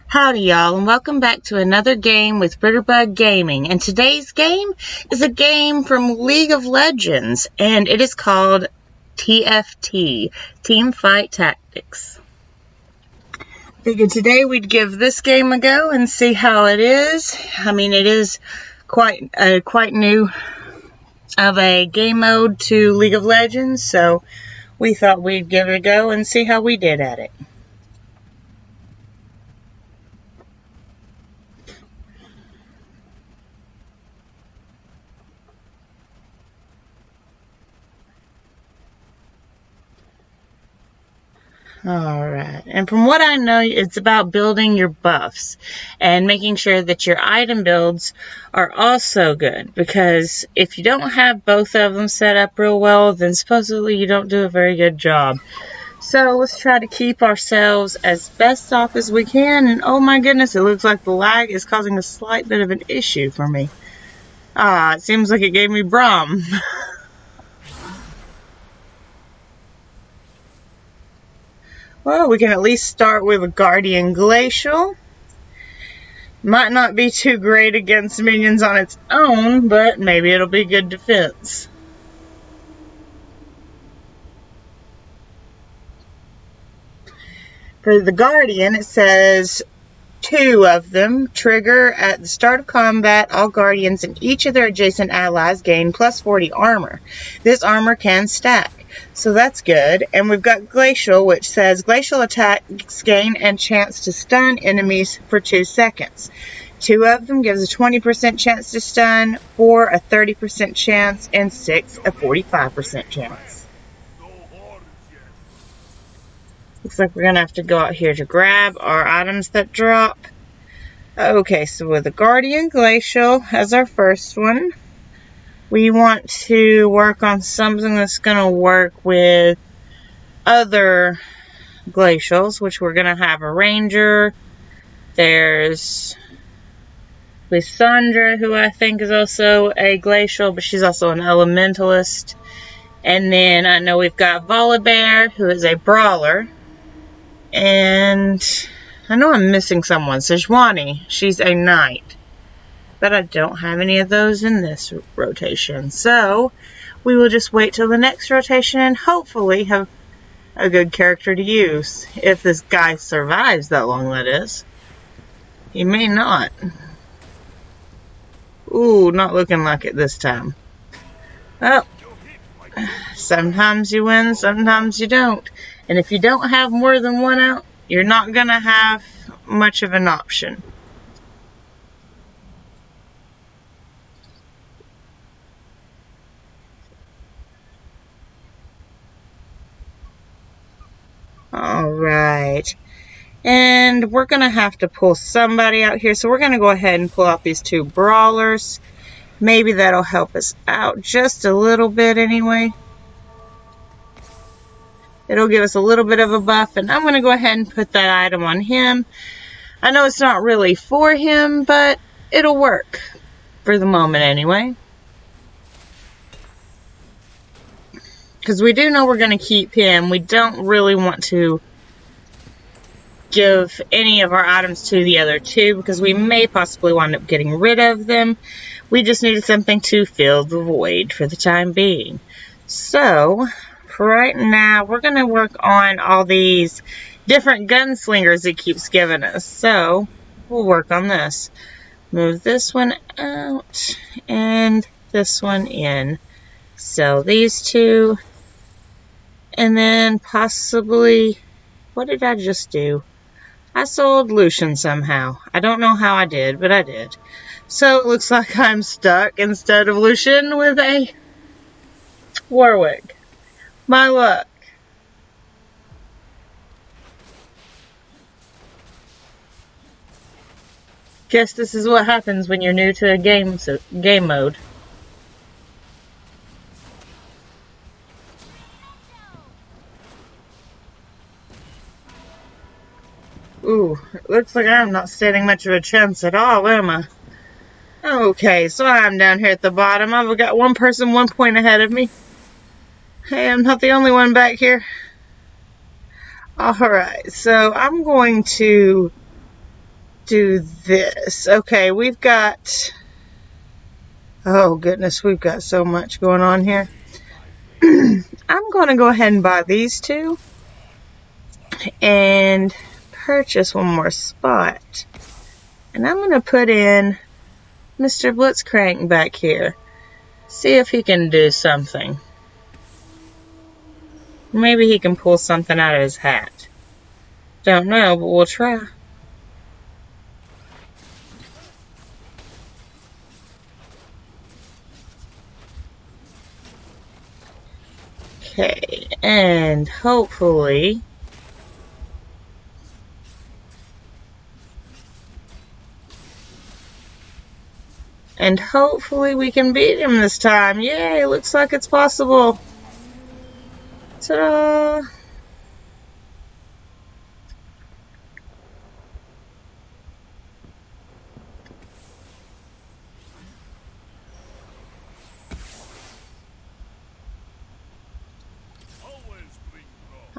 Howdy y'all, and welcome back to another game with Bitterbug Gaming. And today's game is a game from League of Legends, and it is called TFT, Team Fight Tactics. Figured today we'd give this game a go and see how it is. I mean, it is quite new of a game mode to League of Legends, so we thought we'd give it a go and see how we did at it. Alright, and from what I know, it's about building your buffs and making sure that your item builds are also good, because if you don't have both of them set up real well, then supposedly you don't do a very good job. So let's try to keep ourselves as best off as we can, and oh my goodness, it looks like the lag is causing a slight bit of an issue for me. It seems like it gave me Braum. Well, we can at least start with a Guardian Glacial. Might not be too great against minions on its own, but maybe it'll be good defense. For the Guardian, it says 2 of them trigger at the start of combat. All Guardians and each of their adjacent allies gain plus 40 armor. This armor can stack, so that's good. And we've got Glacial, which says Glacial attacks gain and chance to stun enemies for 2 seconds. 2 of them gives a 20% chance to stun, 4 a 30% chance, and 6 a 45% chance. Looks like we're going to have to go out here to grab our items that drop. Okay, so with the Guardian Glacial as our first one, we want to work on something that's going to work with other Glacials, which we're going to have a Ranger. There's Lysandra, who I think is also a Glacial, but she's also an Elementalist. And then I know we've got Volibear, who is a Brawler. And I know I'm missing someone. Sejuani, she's a Knight. But I don't have any of those in this rotation. So we will just wait till the next rotation and hopefully have a good character to use. If this guy survives that long, that is. He may not. Ooh, not looking like it this time. Oh, sometimes you win, sometimes you don't. And if you don't have more than one out, you're not going to have much of an option. Alright. And we're going to have to pull somebody out here. So we're going to go ahead and pull out these 2 Brawlers. Maybe that'll help us out just a little bit anyway. It'll give us a little bit of a buff, and I'm going to go ahead and put that item on him. I know it's not really for him, but it'll work. For the moment, anyway. Because we do know we're going to keep him. We don't really want to give any of our items to the other 2, because we may possibly wind up getting rid of them. We just needed something to fill the void for the time being. So for right now, we're going to work on all these different gunslingers it keeps giving us. So we'll work on this. Move this one out and this one in. Sell these 2. And then possibly, what did I just do? I sold Lucian somehow. I don't know how I did, but I did. So it looks like I'm stuck instead of Lucian with a Warwick. My luck. Guess this is what happens when you're new to a game mode. Ooh, it looks like I'm not standing much of a chance at all, am I? Okay, so I'm down here at the bottom. I've got one person 1 point ahead of me. Hey, I'm not the only one back here. Alright, so I'm going to do this. Okay, we've got... Oh, goodness, we've got so much going on here. I'm going to go ahead and buy these two and purchase one more spot. And I'm going to put in Mr. Blitzcrank back here. See if he can do something. Maybe he can pull something out of his hat. Don't know, but we'll try. Okay, and hopefully... And hopefully we can beat him this time. Yay, looks like it's possible. Ta-da!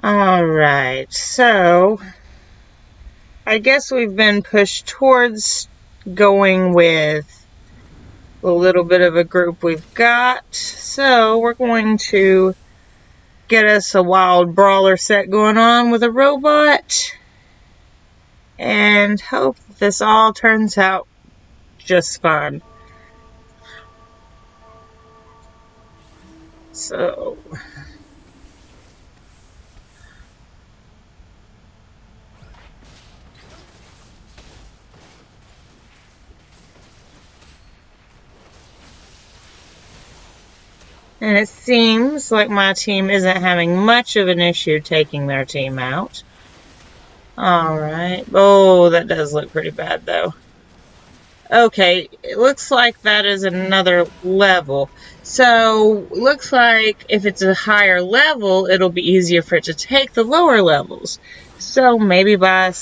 Alright, so I guess we've been pushed towards going with a little bit of a group we've got. So we're going to get us a wild brawler set going on with a robot and hope this all turns out just fine. So... And it seems like my team isn't having much of an issue taking their team out. Alright. Oh, that does look pretty bad, though. Okay, it looks like that is another level. So, looks like if it's a higher level, it'll be easier for it to take the lower levels. So, maybe by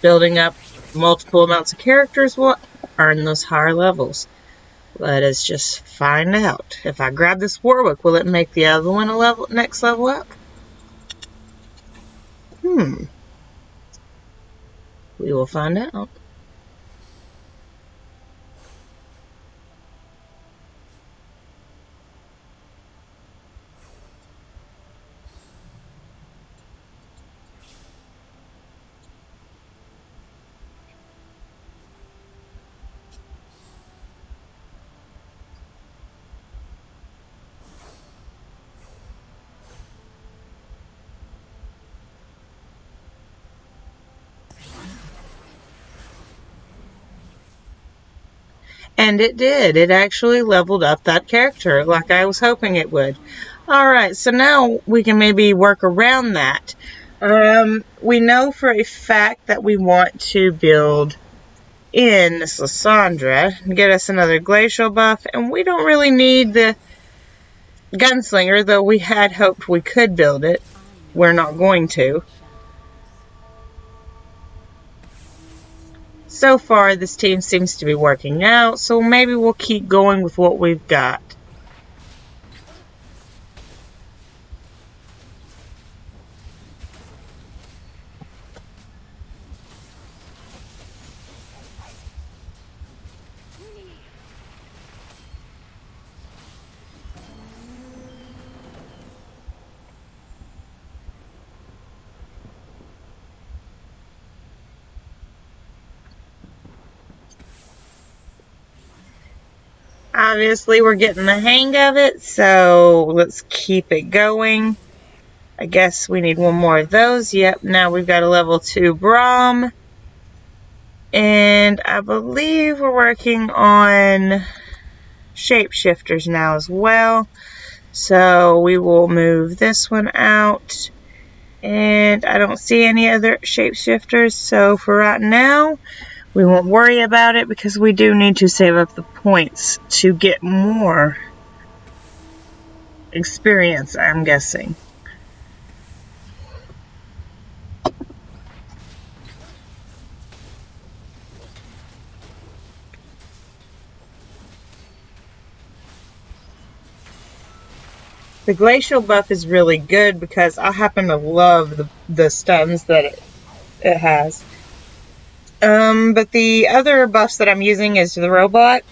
building up multiple amounts of characters, we'll earn those higher levels. Let us just find out. If I grab this Warwick, will it make the other one a next level up? We will find out. And it did. It actually leveled up that character like I was hoping it would. Alright, so now we can maybe work around that. We know for a fact that we want to build in this Lysandra and get us another glacial buff, and we don't really need the gunslinger, though we had hoped we could build it. We're not going to. So far, this team seems to be working out, so maybe we'll keep going with what we've got. Obviously, we're getting the hang of it, so let's keep it going. I guess we need one more of those. Yep, now we've got a level 2 Braum. And I believe we're working on shapeshifters now as well. So we will move this one out. And I don't see any other shapeshifters, so for right now, we won't worry about it because we do need to save up the points to get more experience, I'm guessing. The glacial buff is really good because I happen to love the stuns that it has. But the other buffs that I'm using is the robot.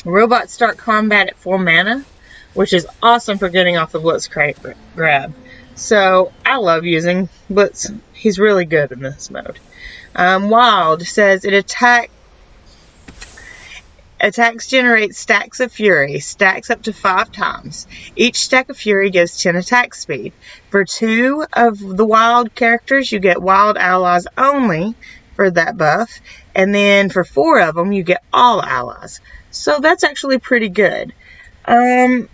Robots start combat at full mana, which is awesome for getting off the Blitz grab. So I love using Blitz. He's really good in this mode. Wild says it attacks generate stacks of fury, stacks up to 5 times. Each stack of fury gives 10 attack speed. For 2 of the wild characters, you get wild allies only for that buff. And then for 4 of them, you get all allies. So that's actually pretty good. Let's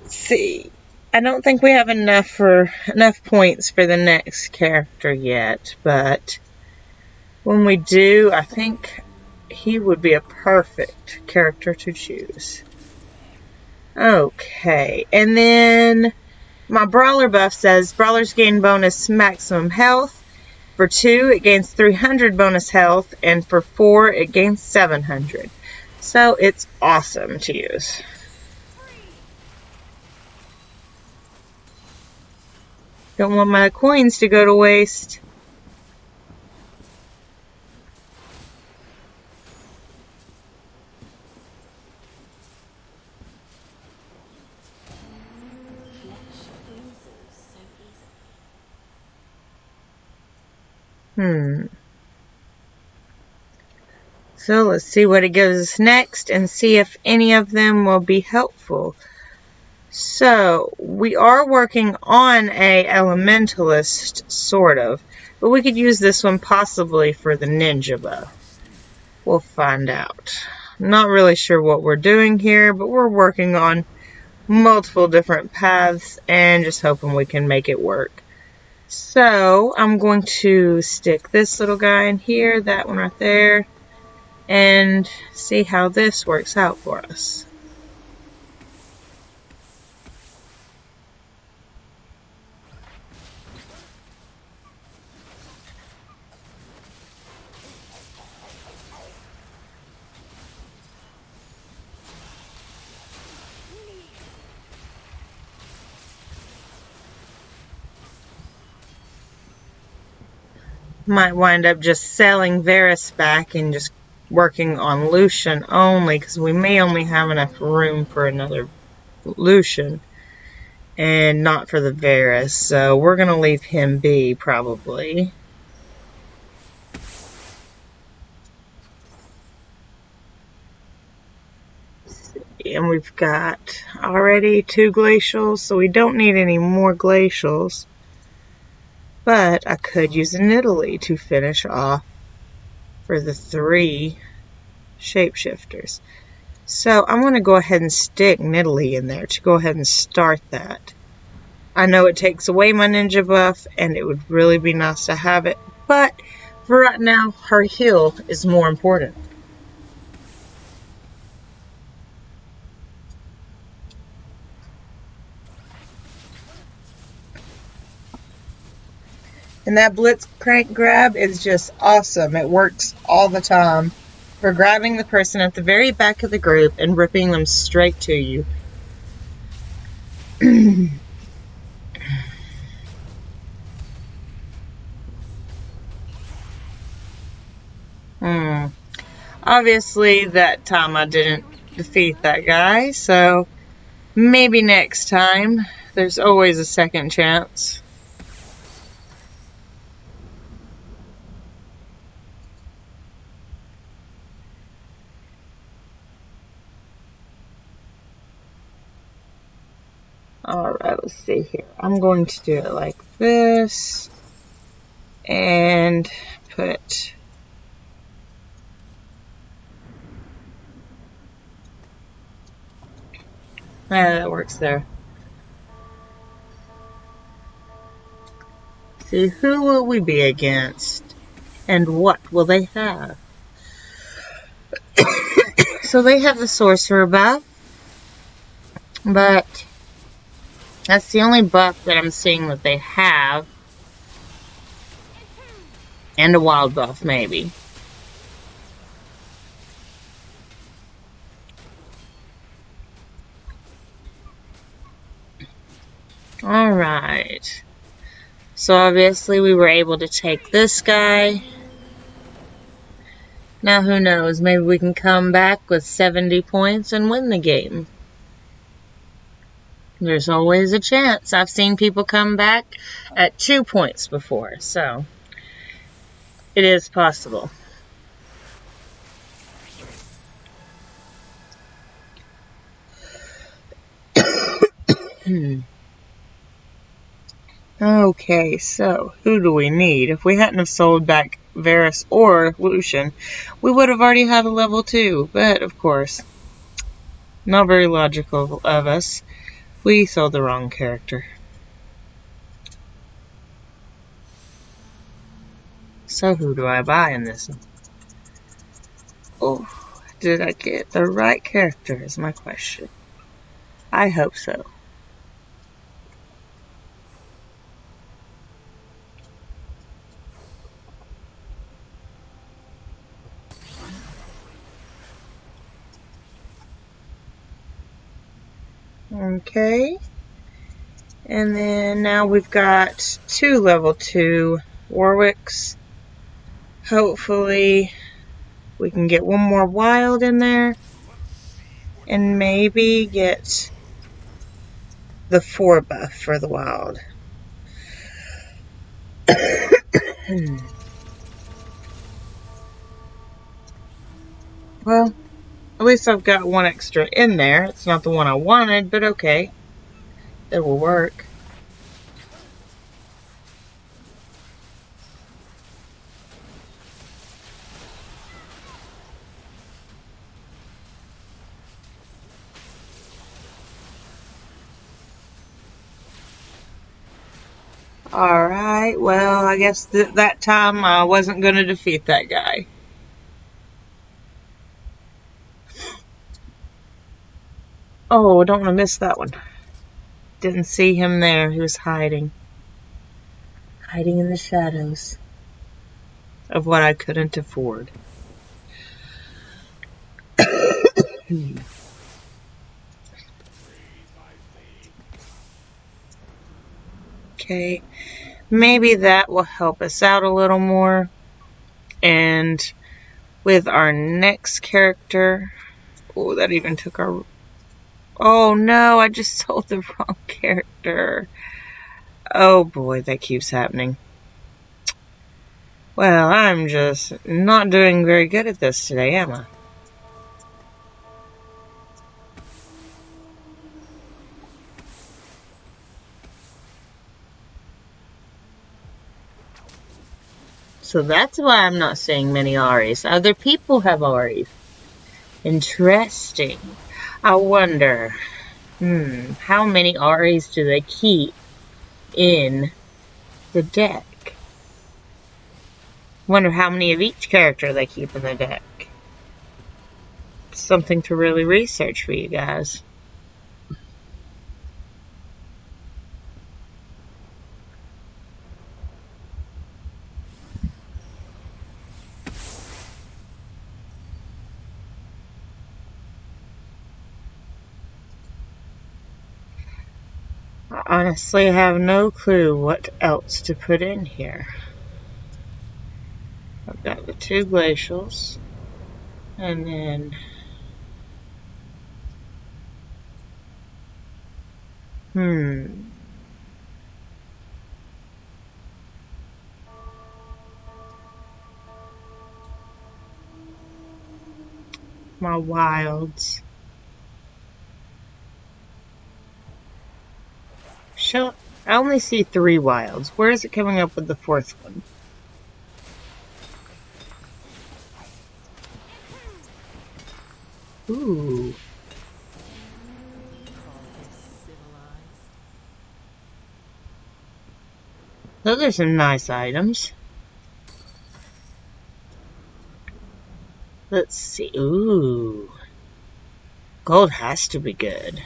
see. I don't think we have enough points for the next character yet, but when we do, I think he would be a perfect character to choose. Okay, and then my brawler buff says brawlers gain bonus maximum health. For 2, it gains 300 bonus health, and for 4, it gains 700. So it's awesome to use. Don't want my coins to go to waste. So let's see what it gives us next and see if any of them will be helpful. So we are working on a elementalist, sort of, but we could use this one possibly for the ninja buff. We'll find out. Not really sure what we're doing here, but we're working on multiple different paths and just hoping we can make it work. So I'm going to stick this little guy in here, that one right there, and see how this works out for us. Might wind up just selling Varus back and just working on Lucian only, because we may only have enough room for another Lucian and not for the Varus, so we're going to leave him be probably. And we've got already 2 glacials, so we don't need any more glacials. But I could use an Italy to finish off for the 3 shapeshifters. So I'm going to go ahead and stick Nidalee in there to go ahead and start that. I know it takes away my ninja buff, and it would really be nice to have it, but for right now, her heal is more important. And that blitz crank grab is just awesome. It works all the time for grabbing the person at the very back of the group and ripping them straight to you. Obviously, that time I didn't defeat that guy, so maybe next time. There's always a second chance. Alright, let's see here. I'm going to do it like this. And put... that works there. See, who will we be against? And what will they have? So they have the sorcerer buff. But that's the only buff that I'm seeing that they have. And a wild buff, maybe. Alright. So obviously we were able to take this guy. Now who knows, maybe we can come back with 70 points and win the game. There's always a chance. I've seen people come back at 2 points before, so it is possible. Okay, so who do we need? If we hadn't have sold back Varus or Lucian, we would have already had a level 2, but of course, not very logical of us. We sold the wrong character. So who do I buy in this? Oh, did I get the right character is my question. I hope so. Okay. And then now we've got 2 level 2 Warwicks. Hopefully we can get one more wild in there. And maybe get the 4 buff for the wild. Well, at least I've got 1 extra in there. It's not the one I wanted, but okay. It will work. Alright, well, I guess that time I wasn't going to defeat that guy. Oh, I don't want to miss that one. Didn't see him there. He was hiding. Hiding in the shadows of what I couldn't afford. Okay, maybe that will help us out a little more. And with our next character, oh, that even took our, oh no, I just sold the wrong character. Oh boy, that keeps happening. Well, I'm just not doing very good at this today, am I? So that's why I'm not seeing many Aries. Other people have Aries. Interesting. I wonder, how many Aries do they keep in the deck? Wonder how many of each character they keep in the deck. Something to really research for you guys. I honestly have no clue what else to put in here. I've got the 2 glacials, and then my wilds. I only see 3 wilds. Where is it coming up with the 4th one? Ooh. Those are some nice items. Let's see. Ooh. Gold has to be good.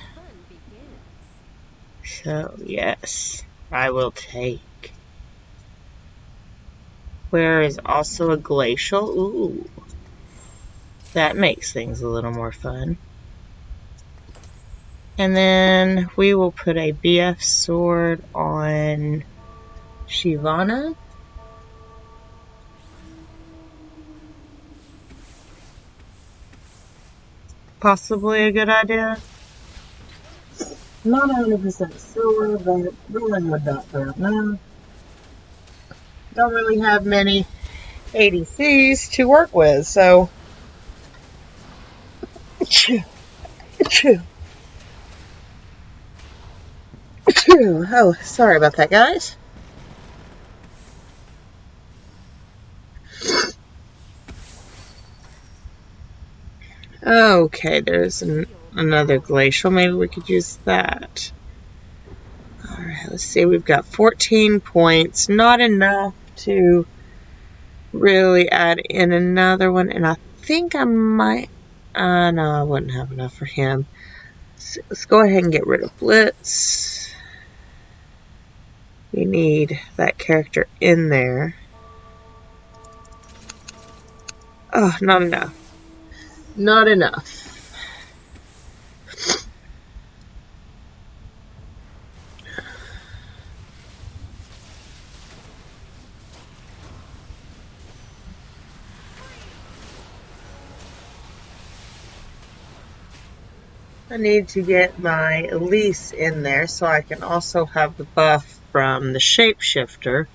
So, yes, I will take. Where is also a glacial? Ooh. That makes things a little more fun. And then we will put a BF sword on Shivana. possibly a good idea. Not 100% sure, but rolling with that for now. Don't really have many ADCs to work with, so. Achoo, achoo, achoo. Oh, sorry about that, guys. Okay, there's another glacial. Maybe we could use that. Alright, let's see. We've got 14 points. Not enough to really add in another one. And I think I might... no, I wouldn't have enough for him. So let's go ahead and get rid of Blitz. We need that character in there. Oh, not enough. Not enough. I need to get my Elise in there so I can also have the buff from the shapeshifter.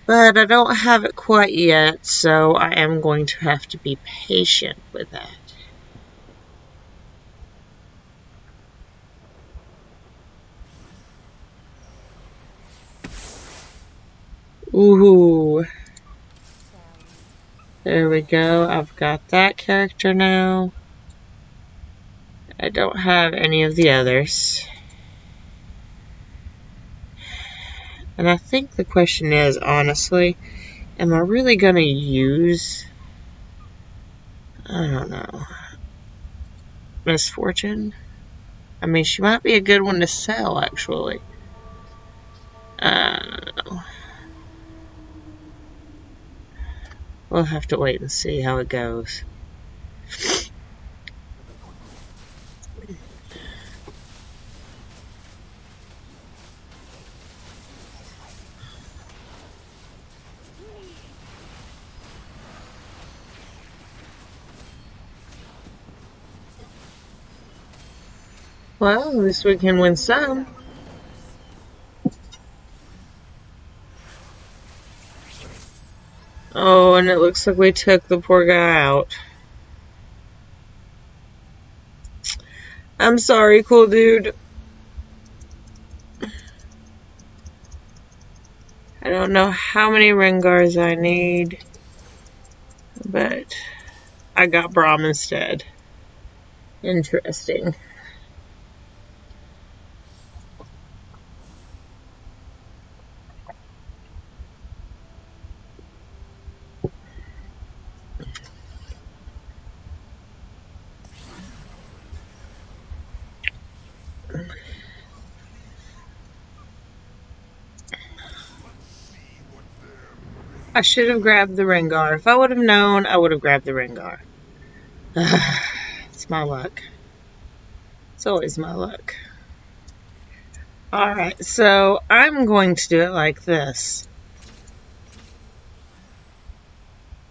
But I don't have it quite yet, so I am going to have to be patient with that. Ooh. There we go. I've got that character now. I don't have any of the others. And I think the question is, honestly, am I really going to use... I don't know. Misfortune? I mean, she might be a good one to sell, actually. I don't know. We'll have to wait and see how it goes. Well, at least we can win some. Oh, and it looks like we took the poor guy out. I'm sorry, cool dude. I don't know how many Rengars I need, but I got Braum instead. Interesting. I should have grabbed the Rengar. If I would have known, I would have grabbed the Rengar. It's my luck. It's always my luck. Alright, so I'm going to do it like this.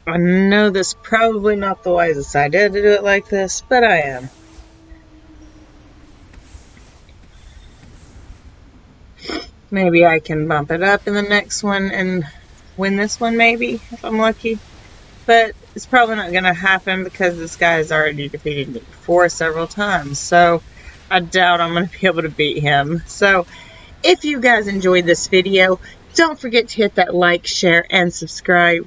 I know this is probably not the wisest idea to do it like this, but I am. Maybe I can bump it up in the next one and win this one, maybe, if I'm lucky. But it's probably not going to happen because this guy has already defeated me before several times. So I doubt I'm going to be able to beat him. So if you guys enjoyed this video, don't forget to hit that like, share, and subscribe.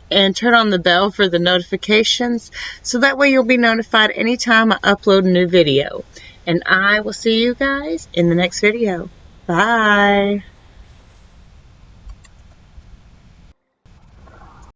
And turn on the bell for the notifications so that way you'll be notified anytime I upload a new video. And I will see you guys in the next video. Bye.